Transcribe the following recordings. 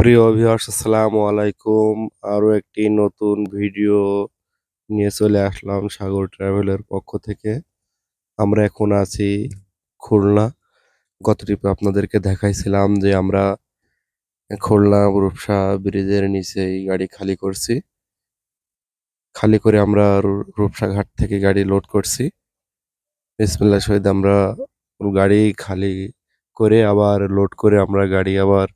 প্রিয় ভিউয়ার্স আসসালামু আলাইকুম। আরো একটি নতুন ভিডিও নিয়ে চলে আসলাম সাগর ট্রাভেলের পক্ষ থেকে। আমরা এখন আছি খুলনা। গত ট্রিপে আপনাদেরকে দেখাইছিলাম যে আমরা খুলনা রূপসা ব্রিজের নিচেই গাড়ি খালি করছি। খালি করে আমরা রূপসা ঘাট থেকে গাড়ি লোড করছি। বিসমিল্লাহ সহিত আমরা গাড়ি খালি করে আবার লোড করে আমরা গাড়ি আবার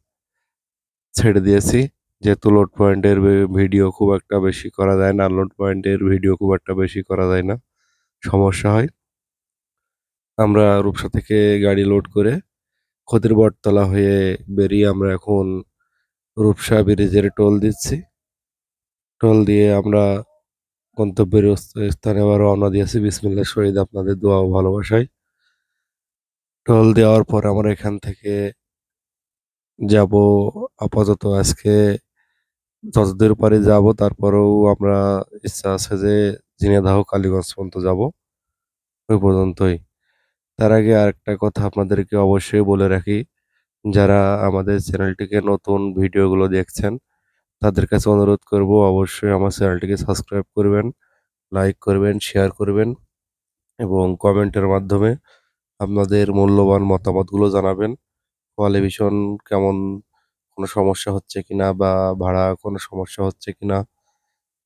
ছেড়ে দিয়েছি। যেহেতু লোড পয়েন্টের ভিডিও খুব একটা বেশি করা যায় না, আনলোড পয়েন্টের ভিডিও খুব একটা বেশি করা যায় না, সমস্যা হয়। আমরা রূপসা থেকে গাড়ি লোড করে খদির বটতলা হয়ে বেরিয়ে আমরা এখন রূপসা ব্রিজের টোল দিচ্ছি। টোল দিয়ে আমরা গন্তব্যের স্থানে আবার রওনা দিয়েছি বিসমিল্লাহ শহীদ আপনাদের দোয়া ও ভালোবাসায়। টোল দেওয়ার পর আমরা এখান থেকে যাব আপাতত আজকে যতদূর পারি যাব, তারপরেও আমরা ইচ্ছা আছে যে ঝিনাইদহ কালীগঞ্জ পর্যন্ত যাব, ওই পর্যন্তই। তার আগে আরেকটা কথা আপনাদেরকে অবশ্যই বলে রাখি, যারা আমাদের চ্যানেলটিকে নতুন ভিডিওগুলো দেখছেন তাদের কাছে অনুরোধ করব অবশ্যই আমার চ্যানেলটিকে সাবস্ক্রাইব করবেন, লাইক করবেন, শেয়ার করবেন এবং কমেন্টের মাধ্যমে আপনাদের মূল্যবান মতামতগুলো জানাবেন। কোয়ালিফিকেশন কেমন, কোনো সমস্যা হচ্ছে কিনা বা ভাড়া কোনো সমস্যা হচ্ছে কিনা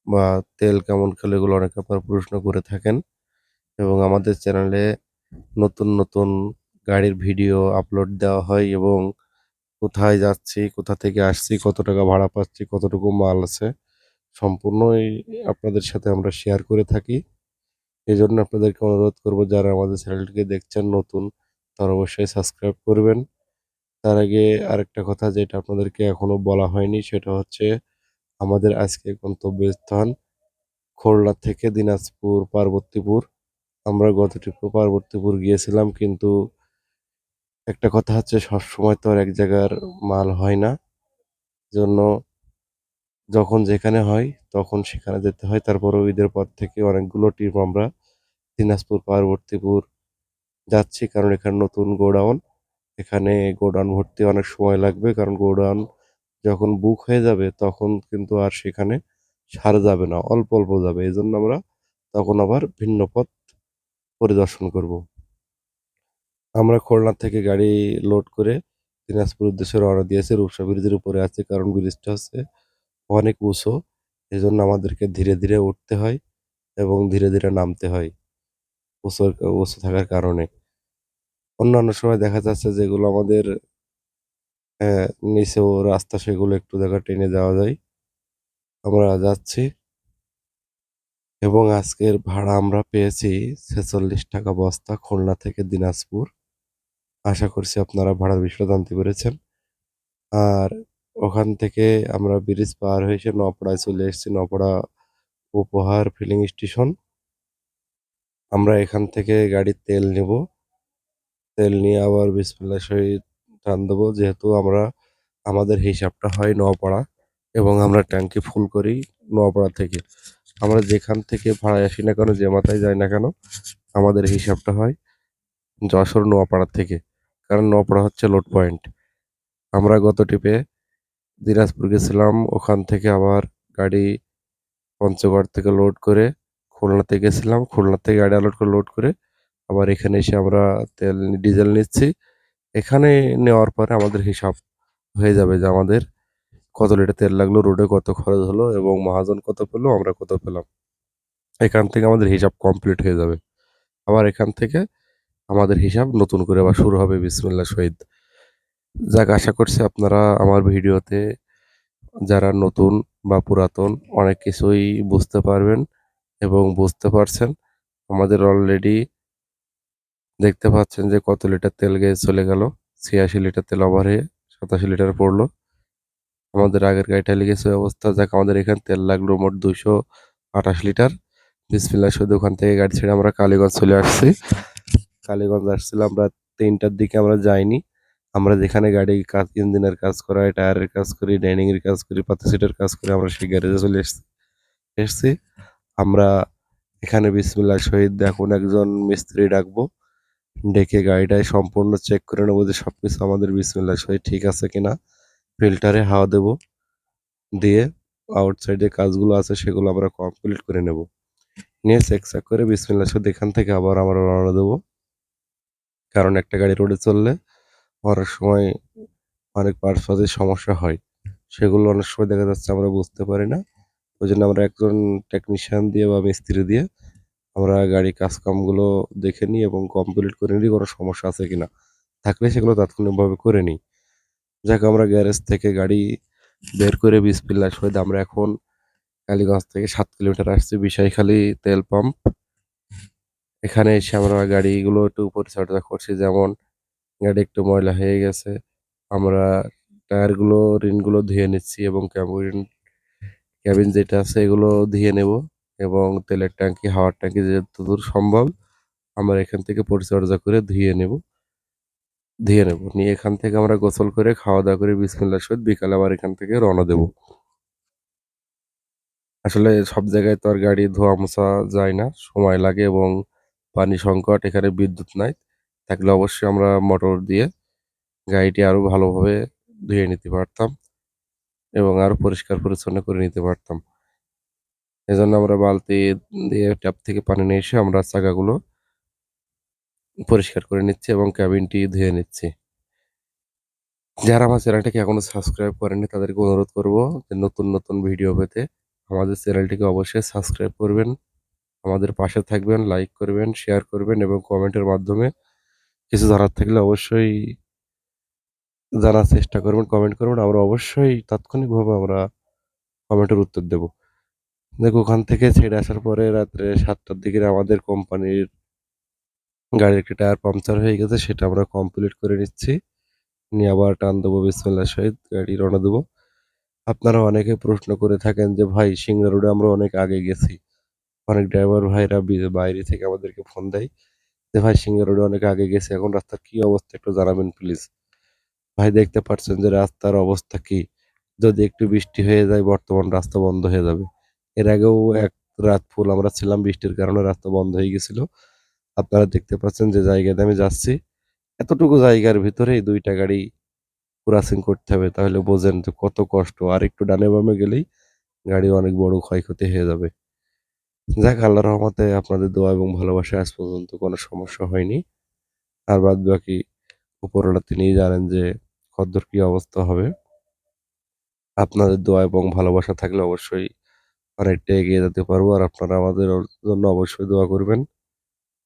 বা তেল কেমন খেলে, এগুলো অনেকে আপনারা প্রশ্ন করে থাকেন। এবং আমাদের চ্যানেলে নতুন নতুন গাড়ির ভিডিও আপলোড দেওয়া হয় এবং কোথায় যাচ্ছি, কোথা থেকে আসছি, কত টাকা ভাড়া পাচ্ছি, কতটুকু মাল আছে, সম্পূর্ণই আপনাদের সাথে আমরা শেয়ার করে থাকি। এজন্য আপনাদেরকে অনুরোধ করব, যারা আমাদের চ্যানেলটিকে দেখছেন নতুন, তারা অবশ্যই সাবস্ক্রাইব করবেন। তার আগে আরেকটা কথা যেটা আপনাদেরকে এখনো বলা হয়নি, সেটা হচ্ছে আমাদের আজকের গন্তব্যস্থান খুলনা থেকে দিনাজপুর পার্বতীপুর। আমরা গত ট্রিপে পার্বতীপুর গিয়েছিলাম, কিন্তু একটা কথা হচ্ছে সবসময় তো আর এক জায়গার মাল হয় না। জন্য যখন যেখানে হয় তখন সেখানে যেতে হয়। তারপরেও ঈদের পর থেকে অনেকগুলো ট্রিপ আমরা দিনাজপুর পার্বতীপুর যাচ্ছি, কারণ এখানে নতুন গোডাউন। এখানে গোডাউন ভর্তি অনেক সময় লাগবে, কারণ গোডাউন যখন বুক হয়ে যাবে তখন কিন্তু আর সেখানে সার যাবে না, অল্প অল্প যাবে। এই জন্য আমরা তখন আবার ভিন্ন পথ পরিদর্শন করব। আমরা খুলনা থেকে গাড়ি লোড করে দিনাজপুর উদ্দেশ্যে রওনা দিয়েছি। রূপসা ব্রিজের উপরে আছে, কারণ ব্রিজটা হচ্ছে অনেক উঁচু। এজন্য আমাদেরকে ধীরে ধীরে উঠতে হয় এবং ধীরে ধীরে নামতে হয় উঁচু উঁচু থাকার কারণে। অন্যান্য সময় দেখা যাচ্ছে যেগুলো আমাদের নিচেও রাস্তা, সেগুলো একটু জায়গা টেনে যাওয়া যায়। আমরা যাচ্ছি এবং আজকের ভাড়া আমরা পেয়েছি ছেচল্লিশ টাকা বস্তা, খুলনা থেকে দিনাজপুর। আশা করছি আপনারা ভাড়ার বিষয়টা জানতে পেরেছেন। আর ওখান থেকে আমরা ব্রিজ পার হয়ে এসে নওপাড়ায় চলে এসেছি। নওপাড়া উপহার ফিলিং স্টেশন। আমরা এখান থেকে গাড়ির তেল নেব। তেল নিয়ে আবার বিসমিল্লাহ সহিত টান দেবো, যেহেতু আমাদের হিসাবটা হয় নওপাড়া এবং আমরা ট্যাঙ্কি ফুল করি নওপাড়া থেকে। আমরা যেখান থেকে ভাড়ায় আসি না কেন, যে মাথায় যাই না কেন, আমাদের হিসাবটা হয় যশোর নোয়াপাড়া থেকে, কারণ নোয়াপাড়া হচ্ছে লোড পয়েন্ট। আমরা গত ট্রিপে দিনাজপুর গেছিলাম, ওখান থেকে আবার গাড়ি পঞ্চগড় থেকে লোড করে খুলনাতে গেছিলাম, খুলনা থেকে গাড়ি আনলোড করে লোড করে আবার এখানে এসে আমরা ডিজেল নিচ্ছি। এখানে নেওয়ার পরে আমাদের হিসাব হয়ে যাবে যে আমাদের কত লিটার তেল লাগলো, রোডে কত খরচ হলো এবং মহাজন কত পেলো, আমরা কত পেলাম। এখান থেকে আমাদের হিসাব কমপ্লিট হয়ে যাবে। আবার এখান থেকে আমাদের হিসাব নতুন করে আবার শুরু হবে বিসমিল্লাহ সহিত। যাক, আশা করছি আপনারা আমার ভিডিওতে যারা নতুন বা পুরাতন অনেক কিছুই বুঝতে পারবেন এবং বুঝতে পারছেন। আমাদের অলরেডি দেখতে পাচ্ছেন যে কত লিটার তেল গিয়ে চলে গেল। ৮৬ লিটার তেল ওভার হয়ে ৮৭ লিটার পড়লো। আমাদের আগের গাড়িটা লেগেছে ওই অবস্থা। যাক, আমাদের এখানে তেল লাগলো মোট ২২৮ লিটার। বিসমিল্লাহ শুধু ওখান থেকে গাড়ি ছেড়ে আমরা কালীগঞ্জ চলে আসছি। কালীগঞ্জ আসছিলাম রাত ৩টার দিকে, আমরা যাইনি। আমরা যেখানে গাড়ি কাজ, ইঞ্জিনের কাজ করাই, টায়ারের কাজ করি, ডাইনিং এর কাজ করি, পাতা সিটের কাজ করি, আমরা সেই গ্যারেজে চলে এসছি। আমরা এখানে বিসমিল্লাহ সহিত এখন একজন মিস্ত্রি ডাকবো, ডেকে গাড়িটায় সম্পূর্ণ চেক করে নেবো যে সবকিছু আমাদের বিসমিল্লাহ সহিত ঠিক আছে কিনা। ফিল্টারে হাওয়া দেব, দিয়ে আউটসাইডে কাজগুলো আছে সেগুলো আমরা কমপ্লিট করে নেব। নিয়ে চেক করে বিসমিল্লাহ শুধু এখান থেকে আবার আমরা রওনা দেবো। কারণ একটা গাড়ি রোডে চললে অনেক সময় অনেক পার্টস সমস্যা হয়। সেগুলো অনেক সময় দেখা যাচ্ছে আমরা বুঝতে পারি না। ওইজন্য আমরা একজন টেকনিশিয়ান দিয়ে বা মিস্ত্রি দিয়ে আমরা গাড়ির কাজকামগুলো দেখে নিই এবং কমপ্লিট করে নিই কোনো সমস্যা আছে কিনা। থাকলে সেগুলো তাৎক্ষণিকভাবে করে নিই। যাক আমরা গ্যারেজ থেকে গাড়ি বের করে বিসমিল্লাহ সহিত আমরা এখন কালীগঞ্জ থেকে ৭ কিলোমিটার আসছি বিষয়খালী তেল পাম্প। এখানে এসে আমরা গাড়িগুলো একটু পরিচর্যা করছি, যেমন গাড়ি একটু ময়লা হয়ে গেছে। আমরা টায়ারগুলো, রিংগুলো ধুয়ে নিচ্ছি এবং ক্যাবিন যেটা আছে এগুলো ধুয়ে নেব এবং তেলের ট্যাঙ্কি, হাওয়ার ট্যাঙ্কি যতদূর সম্ভব আমরা এখান থেকে পরিচর্যা করে ধুয়ে নেব। নিয়ে এখান থেকে আমরা গোসল করে খাওয়া-দাওয়া করে বিসমিল্লাহর সহিত বিকালে আবার এখান থেকে রওনা দেব। আসলে সব জায়গায় তো আর গাড়ি ধোয়া মোছা যায় না, সময় লাগে এবং পানি সংকট, এখানে বিদ্যুৎ নাই। থাকলে অবশ্যই আমরা মোটর দিয়ে গাড়িটি আরো ভালোভাবে ধুয়ে নিতে পারতাম এবং আরো পরিষ্কার পরিচ্ছন্ন করে নিতে পারতাম। এজন্য আমরা বালতি দিয়ে ট্যাপ থেকে পানি নিয়ে এসে আমরা চাকাগুলো পরিষ্কার করে নিচ্ছি এবং ক্যাবিনটি ধুয়ে নিচ্ছি। যারা আমার চ্যানেলটাকে এখনো সাবস্ক্রাইব করেননি তাদেরকে অনুরোধ করব যে নতুন ভিডিও পেতে আমাদের চ্যানেলটিকে অবশ্যই সাবস্ক্রাইব করবেন। আমাদের পাশে থাকবেন, লাইক করবেন, শেয়ার করবেন এবং কমেন্টের মাধ্যমে কিছু জানার থাকলে অবশ্যই জানার চেষ্টা করবেন, কমেন্ট করবেন। আমরা অবশ্যই তাৎক্ষণিকভাবে আমরা কমেন্টের উত্তর দেব। দেখো ওখান থেকে ছেড়ে আসার পরে রাত্রে ৭টার দিকে আমাদের কোম্পানির গাড়ির একটা টায়ার পাংচার হয়ে গেছে, সেটা আমরা কমপ্লিট করে নিচ্ছি। নিয়ে আবার টান দেবো বিসমিল্লাহর সহিত গাড়ি রওনা দেবো। আপনারা অনেকে প্রশ্ন করে থাকেন যে ভাই সিংড়া রোডে আমরা অনেক আগে গেছি। অনেক ড্রাইভার ভাইরা বাইরে থেকে আমাদেরকে ফোন দেয় যে ভাই সিংড়া রোডে অনেক আগে গেছি, এখন রাস্তার কি অবস্থা একটু জানাবেন প্লিজ। ভাই দেখতে পাচ্ছেন যে রাস্তার অবস্থা কি। যদি একটু বৃষ্টি হয়ে যায় বর্তমান রাস্তা বন্ধ হয়ে যাবে। এর আগেও এক রাত ফুল আমরা ছিলাম, বৃষ্টির কারণে রাস্তা বন্ধ হয়ে গেছিল। আপনারা দেখতে পাচ্ছেন যে জায়গাতে আমি যাচ্ছি, এতটুকু জায়গার ভিতরেই ২ টা গাড়ি ক্রসিং করতে হবে। তাহলে বোঝেন যে কত কষ্ট। আর একটু ডানে বামে গেলেই গাড়ির অনেক বড় ক্ষয়ক্ষতি হয়ে যাবে। যাক আল্লাহর রহমতে আপনাদের দোয়া এবং ভালোবাসায় আজ পর্যন্ত কোনো সমস্যা হয়নি। আর বাদবাকি উপরওয়ালা তিনিই জানেন যে কদ্দুর কি অবস্থা হবে। আপনাদের দোয়া এবং ভালোবাসা থাকলে অবশ্যই অনেকটা এগিয়ে যেতে পারবো। আর আপনারা আমাদের জন্য অবশ্যই দোয়া করবেন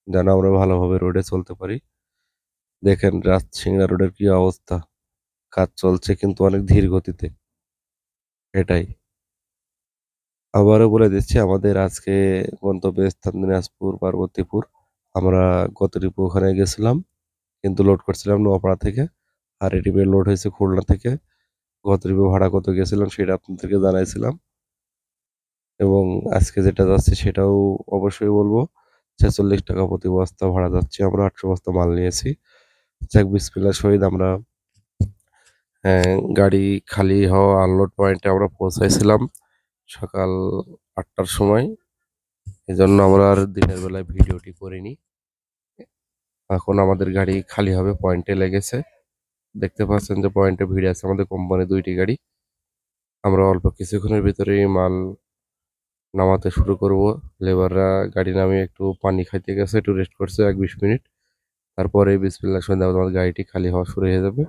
যেন আমরা ভালোভাবে রোডে চলতে পারি। দেখেন সিংড়া রোডের কি অবস্থা। কাজ চলছে কিন্তু অনেক ধীর গতিতে। এটাই। আবারও বলে দিচ্ছি আমাদের আজকে গন্তব্যস্থান দিনাজপুর, পার্বতীপুর। আমরা গত ট্রিপে ওখানে গেছিলাম কিন্তু লোড করছিলাম নোয়াপাড়া থেকে। আর এই ট্রিপে লোড হয়েছে খুলনা থেকে। গত ট্রিপে ভাড়া কত গেছিলাম সেটা আপনাদেরকে জানাইছিলাম এবং আজকে যেটা যাচ্ছে সেটাও অবশ্যই বলবো। ৳৪৬ প্রতি বস্তা ভাড়া যাচ্ছে। আমরা ৮০০ বস্তা মাল নিয়েছি। যাক বিসমিল্লাহর সহিত আমরা গাড়ি খালি হওয়া আনলোড পয়েন্টে আমরা পৌঁছাইছিলাম সকাল ৮টার সময়। এজন্য আমরা আর দিনের বেলায় ভিডিওটি করিনি। এখন আমাদের গাড়ি খালি হবে, পয়েন্টে লেগেছে। দেখতে পাচ্ছেন যে পয়েন্টে ভিড় আছে আমাদের কোম্পানির ২ টি গাড়ি। আমরা অল্প কিছুক্ষণের ভিতরেই মাল নামাতে শুরু করব। লেবাররা গাড়ি নামিয়ে একটু পানি খাইতে গেছে, একটু রেস্ট করছে ১-২০ মিনিট। তারপরে বিসমিল্লাহর সহিত আমাদের গাড়িটি খালি হওয়া শুরু হয়ে যাবে।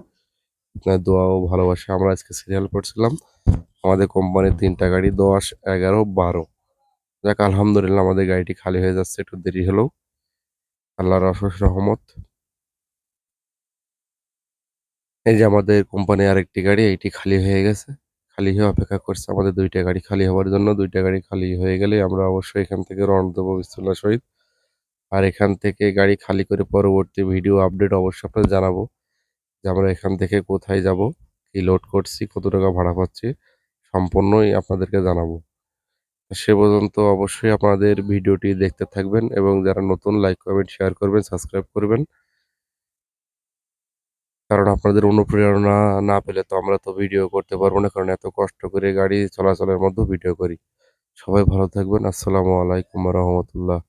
আপনার দোয়া ও ভালোবাসা আমরা আজকে সিরিয়াল করছিলাম। আমাদের কোম্পানির ৩ টা গাড়ি ১০, ১১, ১২। যাক আলহামদুলিল্লাহ আমাদের গাড়িটি খালি হয়ে যাচ্ছে একটু দেরি হলেও। আল্লাহর অশেষ রহমত। এই যে আমাদের কোম্পানির আরেকটি গাড়ি এইটি খালি হয়ে গেছে। খালি হয়ে অপেক্ষা করছে আমাদের ২ টা গাড়ি খালি হওয়ার জন্য। ২ টা গাড়ি খালি হয়ে গেলেই আমরা অবশ্যই এখান থেকে রওনা দেবো বিসমিল্লাহর সহিত। আর এখান থেকে গাড়ি খালি করে পরবর্তী ভিডিও আপডেট অবশ্যই আপনাদের জানাবো যে আমরা এখান থেকে কোথায় যাবো, কি লোড করছি, কত টাকা ভাড়া পাচ্ছি, সম্পূর্ণই আপনাদেরকে জানাবো। সে পর্যন্ত অবশ্যই আপনাদের ভিডিওটি দেখতে থাকবেন এবং যারা নতুন লাইক, কমেন্ট, শেয়ার করবেন, সাবস্ক্রাইব করবেন। কারণ আপনাদের অনুপ্রেরণা না পেলে তো আমরা তো ভিডিও করতে পারবো না। কারণ এত কষ্ট করে গাড়ি চলাচলের মধ্যেও ভিডিও করি। সবাই ভালো থাকবেন। আসসালামু আলাইকুম ওয়া রাহমাতুল্লাহ।